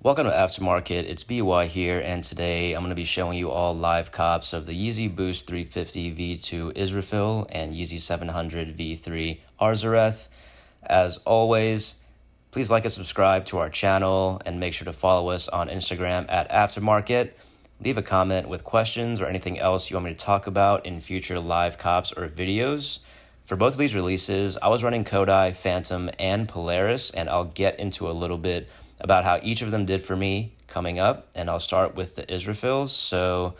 Welcome to Aftermarket, it's BY here, and today I'm going to be showing you all live cops of the Yeezy Boost 350 V2 Israfil and Yeezy 700 V3 Arzareth. As always, please like and subscribe to our channel and make sure to follow us on Instagram at Aftermarket. Leave a comment with questions or anything else you want me to talk about in future live cops or videos. For both of these releases, I was running Kodai, Phantom, and Polaris, and I'll get into a little bit about how each of them did for me coming up, and I'll start with the Israfils. So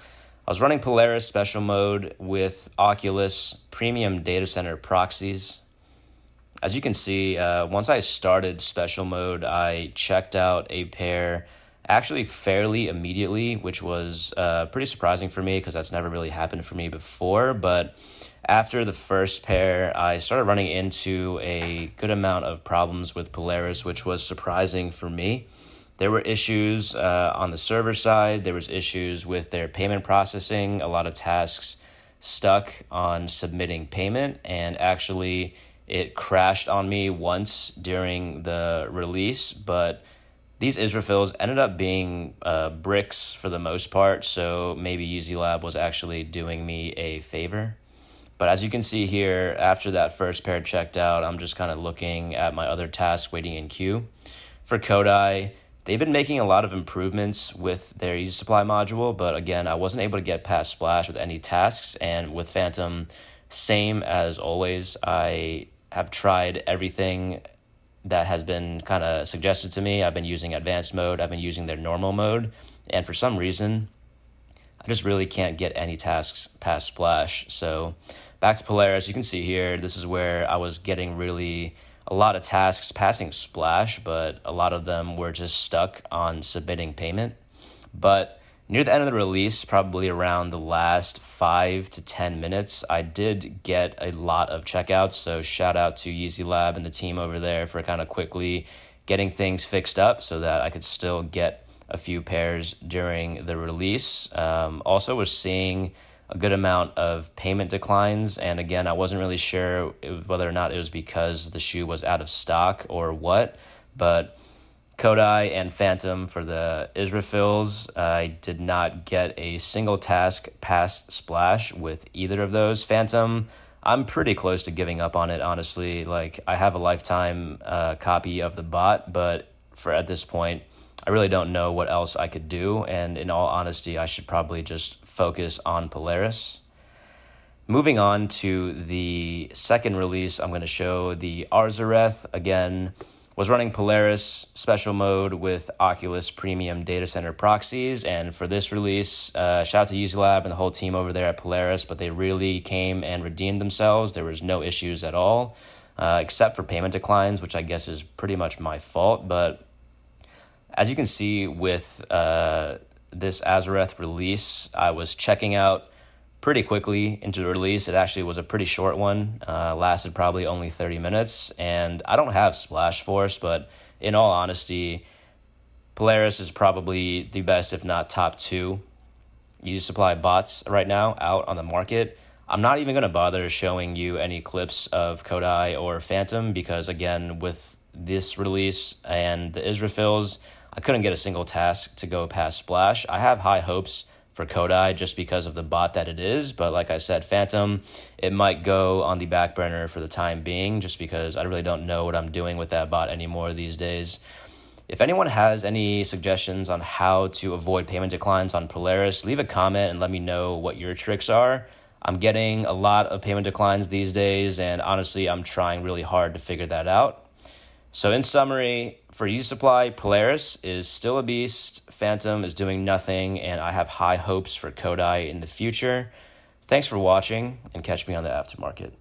I was running Polaris Special Mode with Oculus Premium Data Center Proxies. As you can see, once I started Special Mode, I checked out a pair actually fairly immediately, which was pretty surprising for me because that's never really happened for me before. But after the first pair, I started running into a good amount of problems with Polaris, which was surprising for me. There were issues on the server side. There was issues with their payment processing. A lot of tasks stuck on submitting payment, and actually it crashed on me once during the release, but these Israfils ended up being bricks for the most part, so maybe Yeezy Lab was actually doing me a favor. But as you can see here, after that first pair checked out, I'm just kind of looking at my other tasks waiting in queue. For Kodai, they've been making a lot of improvements with their Yeezy Supply module, but again, I wasn't able to get past Splash with any tasks. And with Phantom, same as always, I have tried everything that has been kind of suggested to me. I've been using advanced mode, I've been using their normal mode, and for some reason, I just really can't get any tasks past Splash. So back to Polaris, you can see here, this is where I was getting really a lot of tasks passing Splash, but a lot of them were just stuck on submitting payment. But near the end of the release, probably around the last 5 to 10 minutes, I did get a lot of checkouts. So shout out to Yeezy Lab and the team over there for kind of quickly getting things fixed up so that I could still get a few pairs during the release. Also was seeing a good amount of payment declines, and again, I wasn't really sure whether or not it was because the shoe was out of stock or what, but Kodai and Phantom for the Israfils, I did not get a single task past Splash with either of those. Phantom, I'm pretty close to giving up on it, honestly. Like, I have a lifetime copy of the bot, but for at this point, I really don't know what else I could do, and in all honesty, I should probably just focus on Polaris. Moving on to the second release, I'm going to show the Arzareth. Again, was running Polaris Special Mode with Oculus Premium Data Center Proxies, and for this release, shout out to Yeezy Lab and the whole team over there at Polaris, but they really came and redeemed themselves. There was no issues at all, except for payment declines, which I guess is pretty much my fault, but as you can see with this Arzareth release, I was checking out pretty quickly into the release. It actually was a pretty short one, lasted probably only 30 minutes, and I don't have Splash Force, but in all honesty, Polaris is probably the best, if not top 2 Yeezy Supply bots right now out on the market. I'm not even going to bother showing you any clips of Kodai or Phantom because, again, with this release and the Israfils, I couldn't get a single task to go past Splash. I have high hopes for Kodai just because of the bot that it is, but like I said, Phantom, it might go on the back burner for the time being just because I really don't know what I'm doing with that bot anymore these days. If anyone has any suggestions on how to avoid payment declines on Polaris, leave a comment and let me know what your tricks are. I'm getting a lot of payment declines these days, and honestly, I'm trying really hard to figure that out. So in summary, for Yeezy Supply, Polaris is still a beast, Phantom is doing nothing, and I have high hopes for Kodai in the future. Thanks for watching, and catch me on the Aftermarket.